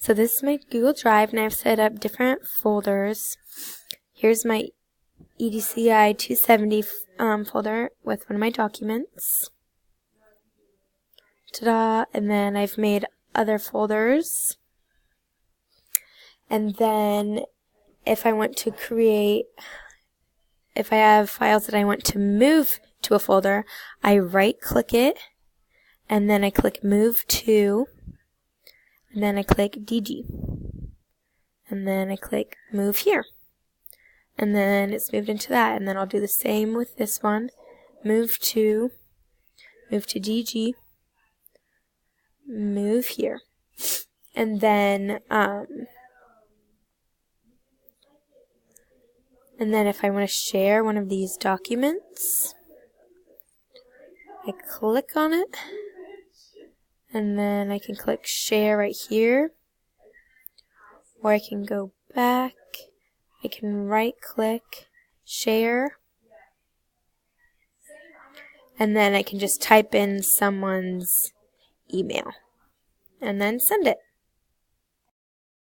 So this is my Google Drive, and I've set up different folders. Here's my EDCI 270 folder with one of my documents. Ta-da! And then I've made other folders. And then if I want to if I have files that I want to move to a folder, I right-click it, and then I click Move To, and then I click DG. And then I click Move Here. And then it's moved into that, and then I'll do the same with this one. Move to DG, move here. And then if I want to share one of these documents, I click on it, and then I can click share right here, or I can go back, I can right click, share, and then I can just type in someone's email, and then send it.